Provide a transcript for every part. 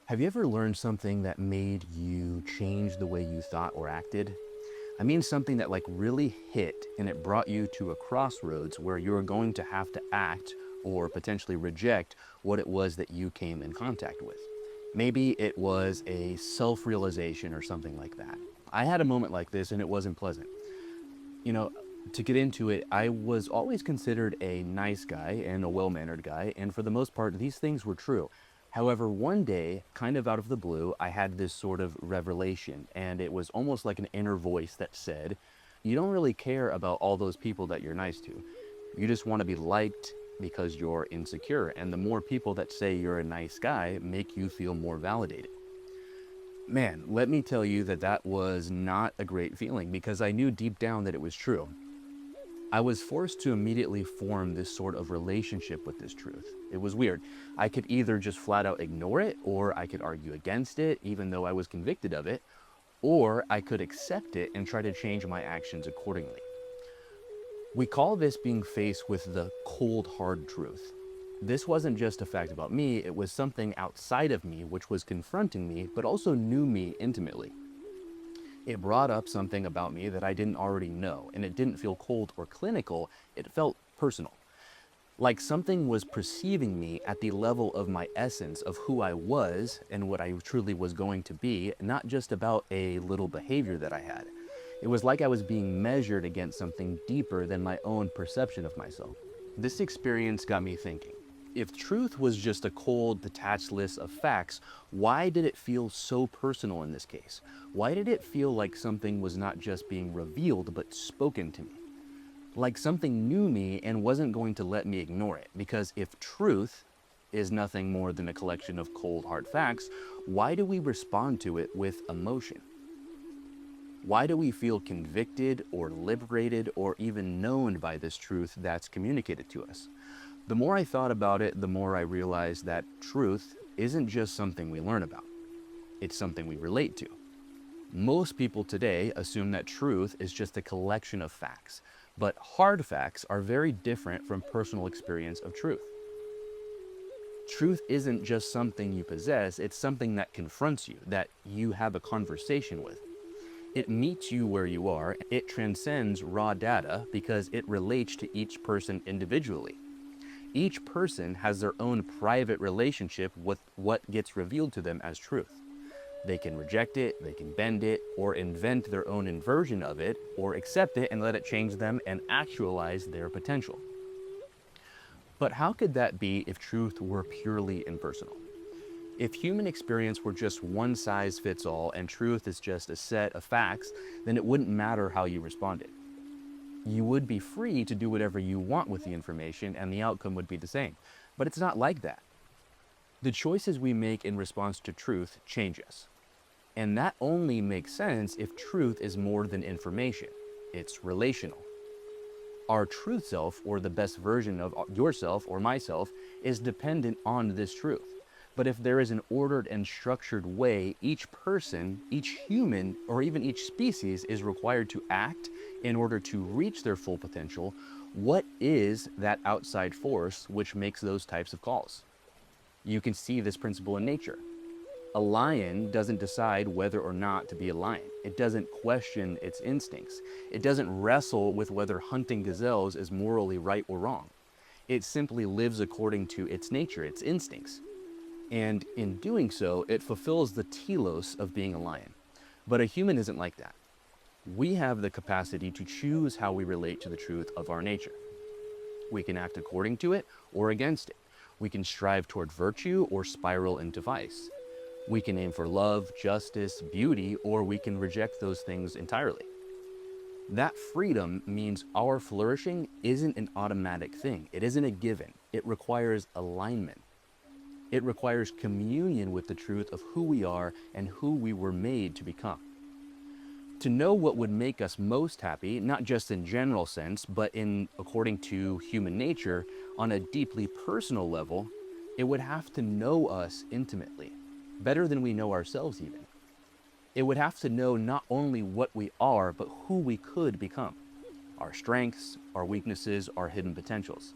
Have you ever learned something that made you change the way you thought or acted? I mean something that really hit and it brought you to a crossroads where you were going to have to act or potentially reject what it was that you came in contact with. Maybe it was a self-realization or something like that. I had a moment like this and it wasn't pleasant. You know, to get into it, I was always considered a nice guy and a well-mannered guy, and for the most part, these things were true. However, one day, kind of out of the blue, I had this sort of revelation, and it was almost like an inner voice that said, you don't really care about all those people that you're nice to. You just want to be liked because you're insecure, and the more people that say you're a nice guy make you feel more validated. Man, let me tell you that that was not a great feeling because I knew deep down that it was true. I was forced to immediately form this sort of relationship with this truth. It was weird. I could either just flat out ignore it, or I could argue against it, even though I was convicted of it, or I could accept it and try to change my actions accordingly. We call this being faced with the cold, hard truth. This wasn't just a fact about me, it was something outside of me which was confronting me, but also knew me intimately. It brought up something about me that I didn't already know, and it didn't feel cold or clinical, it felt personal. Like something was perceiving me at the level of my essence of who I was and what I truly was going to be, not just about a little behavior that I had. It was like I was being measured against something deeper than my own perception of myself. This experience got me thinking. If truth was just a cold, detached list of facts, why did it feel so personal in this case? Why did it feel like something was not just being revealed, but spoken to me? Like something knew me and wasn't going to let me ignore it. Because if truth is nothing more than a collection of cold, hard facts, why do we respond to it with emotion? Why do we feel convicted or liberated or even known by this truth that's communicated to us? The more I thought about it, the more I realized that truth isn't just something we learn about. It's something we relate to. Most people today assume that truth is just a collection of facts, but hard facts are very different from personal experience of truth. Truth isn't just something you possess, it's something that confronts you, that you have a conversation with. It meets you where you are, it transcends raw data because it relates to each person individually. Each person has their own private relationship with what gets revealed to them as truth. They can reject it, they can bend it, or invent their own inversion of it, or accept it and let it change them and actualize their potential. But how could that be if truth were purely impersonal? If human experience were just one size fits all and truth is just a set of facts, then it wouldn't matter how you responded. You would be free to do whatever you want with the information and the outcome would be the same. But it's not like that. The choices we make in response to truth change us. And that only makes sense if truth is more than information. It's relational. Our truth self, or the best version of yourself or myself, is dependent on this truth. But if there is an ordered and structured way each person, each human, or even each species is required to act in order to reach their full potential, what is that outside force which makes those types of calls? You can see this principle in nature. A lion doesn't decide whether or not to be a lion. It doesn't question its instincts. It doesn't wrestle with whether hunting gazelles is morally right or wrong. It simply lives according to its nature, its instincts. And in doing so, it fulfills the telos of being a lion. But a human isn't like that. We have the capacity to choose how we relate to the truth of our nature. We can act according to it or against it. We can strive toward virtue or spiral into vice. We can aim for love, justice, beauty, or we can reject those things entirely. That freedom means our flourishing isn't an automatic thing. It isn't a given. It requires alignment. It requires communion with the truth of who we are and who we were made to become. To know what would make us most happy, not just in general sense, but according to human nature, on a deeply personal level, it would have to know us intimately, better than we know ourselves even. It would have to know not only what we are, but who we could become, our strengths, our weaknesses, our hidden potentials.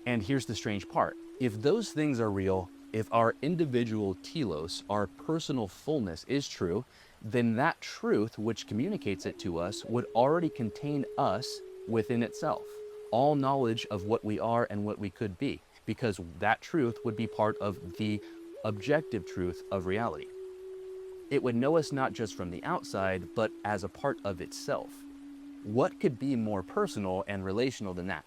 And here's the strange part. If those things are real, If our individual telos, our personal fullness, is true, then that truth which communicates it to us would already contain us within itself, all knowledge of what we are and what we could be, because that truth would be part of the objective truth of reality. It would know us not just from the outside, but as a part of itself. What could be more personal and relational than that?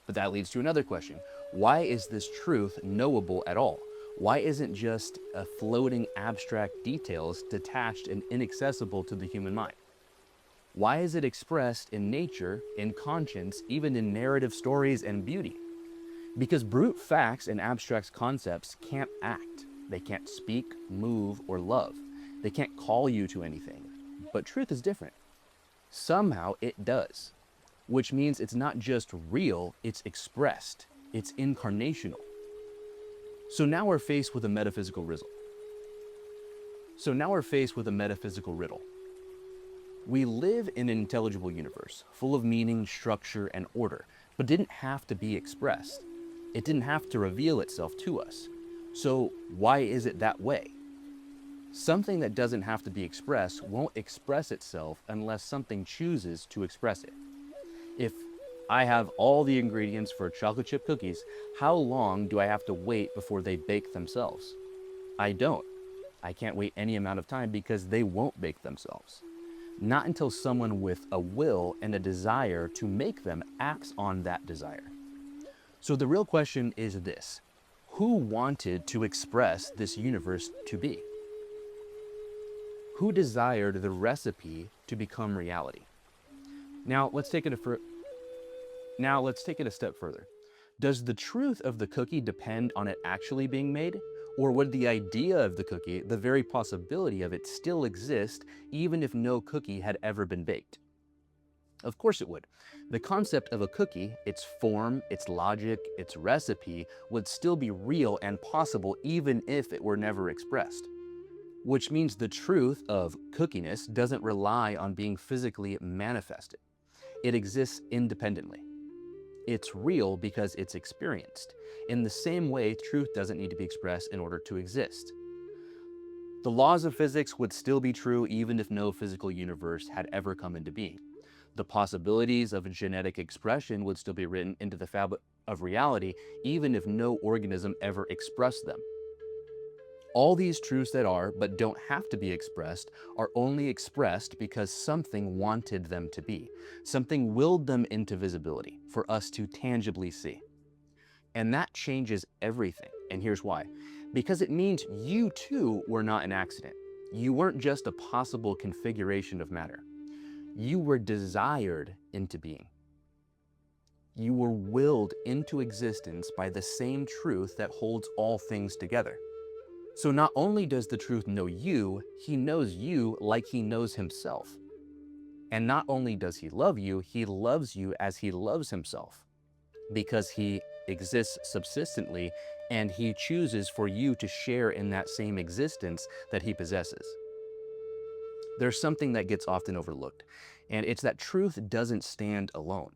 But that leads to another question. Why is this truth knowable at all? Why isn't just a floating abstract details detached and inaccessible to the human mind? Why is it expressed in nature, in conscience, even in narrative stories and beauty? Because brute facts and abstract concepts can't act. They can't speak, move, or love. They can't call you to anything. But truth is different. Somehow it does, which means it's not just real, it's expressed. It's incarnational. So now we're faced with a metaphysical riddle. We live in an intelligible universe, full of meaning, structure, and order, but didn't have to be expressed. It didn't have to reveal itself to us. So why is it that way? Something that doesn't have to be expressed won't express itself unless something chooses to express it. If I have all the ingredients for chocolate chip cookies, how long do I have to wait before they bake themselves? I don't. I can't wait any amount of time because they won't bake themselves. Not until someone with a will and a desire to make them acts on that desire. So the real question is this: who wanted to express this universe to be? Who desired the recipe to become reality? Now let's take it a step further. Does the truth of the cookie depend on it actually being made? Or would the idea of the cookie, the very possibility of it, still exist even if no cookie had ever been baked? Of course it would. The concept of a cookie, its form, its logic, its recipe, would still be real and possible even if it were never expressed. Which means the truth of cookiness doesn't rely on being physically manifested. It exists independently. It's real because it's experienced. In the same way, truth doesn't need to be expressed in order to exist. The laws of physics would still be true even if no physical universe had ever come into being. The possibilities of genetic expression would still be written into the fabric of reality even if no organism ever expressed them. All these truths that are, but don't have to be expressed, are only expressed because something wanted them to be. Something willed them into visibility for us to tangibly see. And that changes everything. And here's why. Because it means you too were not an accident. You weren't just a possible configuration of matter. You were desired into being. You were willed into existence by the same truth that holds all things together. So not only does the truth know you, he knows you like he knows himself. And not only does he love you, he loves you as he loves himself, because he exists subsistently and he chooses for you to share in that same existence that he possesses. There's something that gets often overlooked, and it's that truth doesn't stand alone.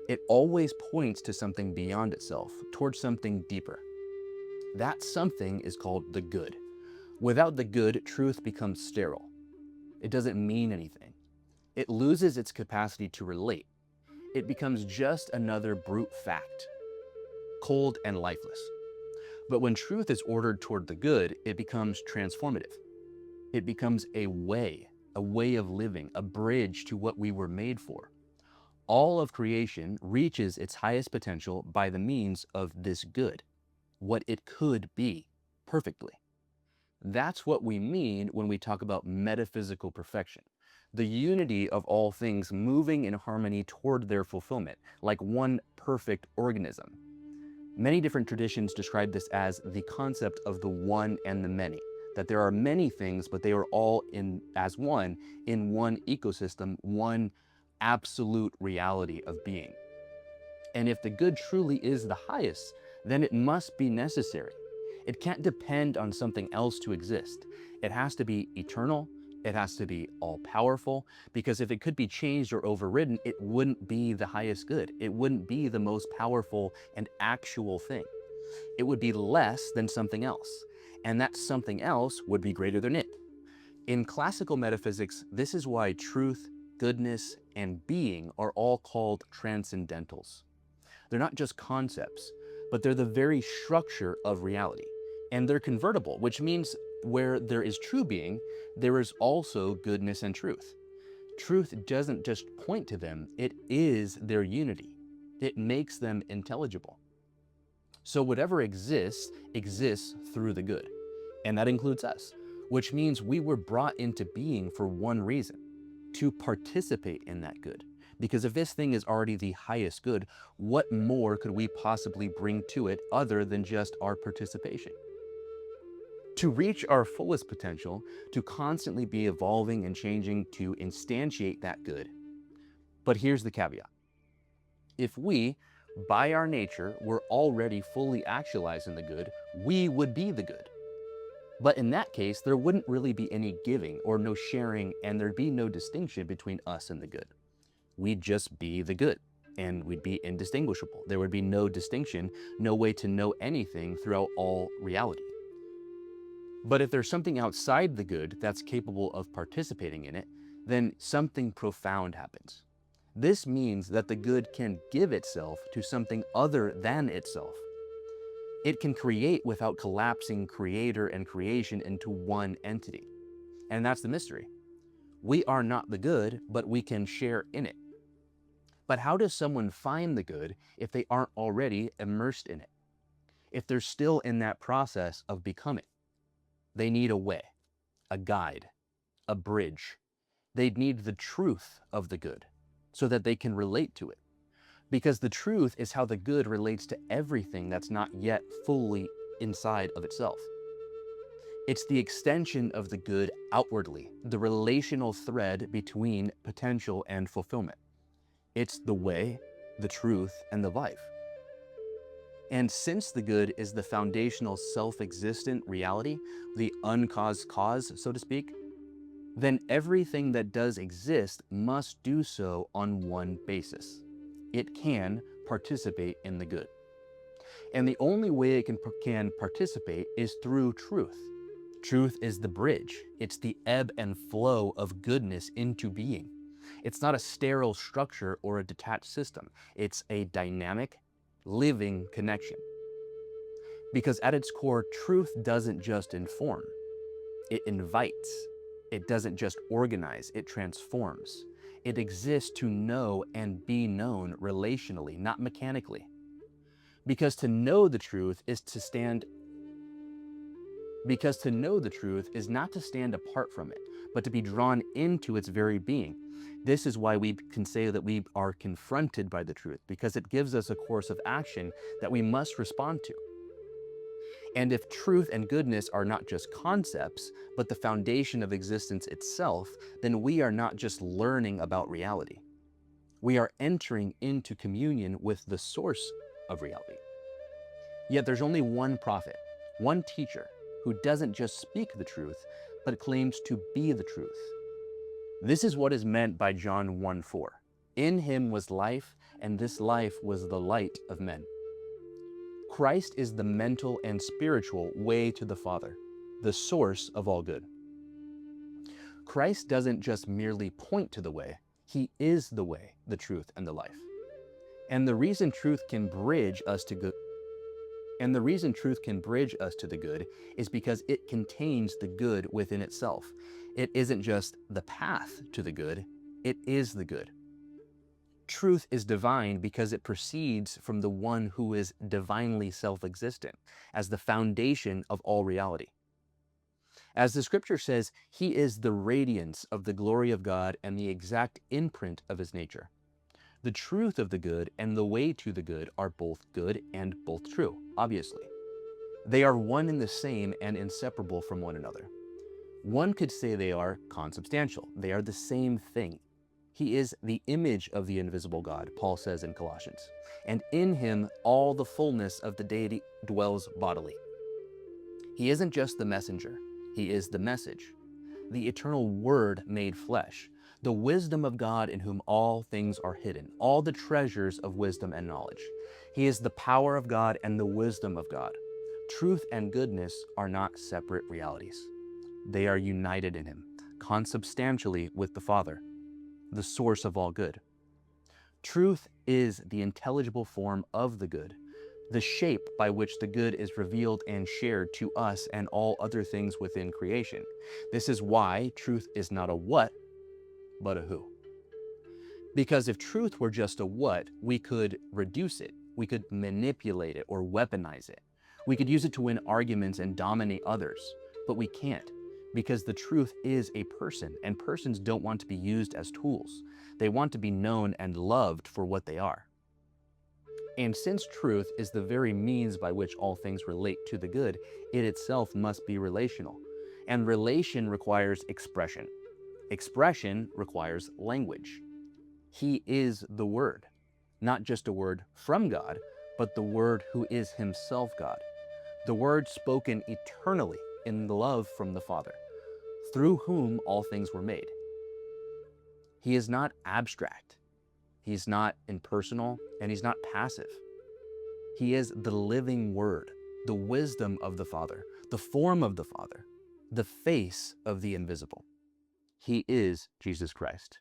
It always points to something beyond itself, towards something deeper. That something is called the good. Without the good, truth becomes sterile. It doesn't mean anything. It loses its capacity to relate. It becomes just another brute fact, cold and lifeless. But when truth is ordered toward the good, it becomes transformative. It becomes a way of living, a bridge to what we were made for. All of creation reaches its highest potential by the means of this good, what it could be perfectly. That's what we mean when we talk about metaphysical perfection, the unity of all things moving in harmony toward their fulfillment, like one perfect organism. Many different traditions describe this as the concept of the one and the many, that there are many things, but they are all as one in one ecosystem, one absolute reality of being. And if the good truly is the highest, then it must be necessary. It can't depend on something else to exist. It has to be eternal. It has to be all-powerful, because if it could be changed or overridden, it wouldn't be the highest good. It wouldn't be the most powerful and actual thing. It would be less than something else, and that something else would be greater than it. In classical metaphysics, this is why truth, goodness, and being are all called transcendentals. They're not just concepts, but they're the very structure of reality. And they're convertible, which means where there is true being, there is also goodness and truth. Truth doesn't just point to them, it is their unity. It makes them intelligible. So whatever exists, exists through the good. And that includes us, which means we were brought into being for one reason, to participate in that good. Because if this thing is already the highest good, what more could we possibly bring to it other than just our participation? To reach our fullest potential, to constantly be evolving and changing to instantiate that good. But here's the caveat. If we, by our nature, were already fully actualized in the good, we would be the good. But in that case, there wouldn't really be any giving or no sharing, and there'd be no distinction between us and the good. We'd just be the good, and we'd be indistinguishable. There would be no distinction, no way to know anything throughout all reality. But if there's something outside the good that's capable of participating in it, then something profound happens. This means that the good can give itself to something other than itself. It can create without collapsing creator and creation into one entity. And that's the mystery. We are not the good, but we can share in it. But how does someone find the good if they aren't already immersed in it? If they're still in that process of becoming? They need a way, a guide, a bridge. They need the truth of the good so that they can relate to it. Because the truth is how the good relates to everything that's not yet fully inside of itself. It's the extension of the good outwardly, the relational thread between potential and fulfillment. It's the way, the truth, and the life. And since the good is the foundational self-existent reality, the uncaused cause, so to speak, then everything that does exist must do so on one basis. It can participate in the good. And the only way it can participate is through truth. Truth is the bridge. It's the ebb and flow of goodness into being. It's not a sterile structure or a detached system. It's a dynamic, living connection. Because at its core, truth doesn't just inform. It invites. It doesn't just organize, it transforms. It exists to know and be known relationally, not mechanically. Because to know the truth is not to stand apart from it, but to be drawn into its very being. This is why we can say that we are confronted by the truth, because it gives us a course of action that we must respond to. And if truth and goodness are not just concepts, but the foundation of existence itself, then we are not just learning about reality. We are entering into communion with the source of reality. Yet there's only one prophet, one teacher, who doesn't just speak the truth, but claims to be the truth. This is what is meant by John 1:4. In him was life, and this life was the light of men. Christ is the mental and spiritual way to the Father, the source of all good. Christ doesn't just merely point to the way, he is the way, the truth, and the life. And the reason truth can bridge us to good is because it contains the good within itself. It isn't just the path to the good, it is the good. Truth is divine because it proceeds from the one who is divinely self-existent as the foundation of all reality. As the scripture says, he is the radiance of the glory of God and the exact imprint of his nature. The truth of the good and the way to the good are both good and both true, obviously. They are one and the same and inseparable from one another. One could say they are consubstantial. They are the same thing. He is the image of the invisible God, Paul says in Colossians. And in him, all the fullness of the deity dwells bodily. He isn't just the messenger. He is the message, the eternal Word made flesh, The wisdom of God in whom all things are hidden, all the treasures of wisdom and knowledge. He is the power of God and the wisdom of God. Truth and goodness are not separate realities. They are united in him, consubstantially with the Father, the source of all good. Truth is the intelligible form of the good, the shape by which the good is revealed and shared to us and all other things within creation. This is why truth is not a what, but a who. Because if truth were just a what, we could reduce it, we could manipulate it or weaponize it. We could use it to win arguments and dominate others, but we can't, because the truth is a person, and persons don't want to be used as tools. They want to be known and loved for what they are. And since truth is the very means by which all things relate to the good, it itself must be relational. And relation requires expression. Expression requires language. He is the Word, not just a word from God, but the Word who is himself God. The Word spoken eternally in love from the Father, through whom all things were made. He is not abstract. He's not impersonal, and he's not passive. He is the living Word, the wisdom of the Father, the form of the Father, the face of the invisible. He is Jesus Christ.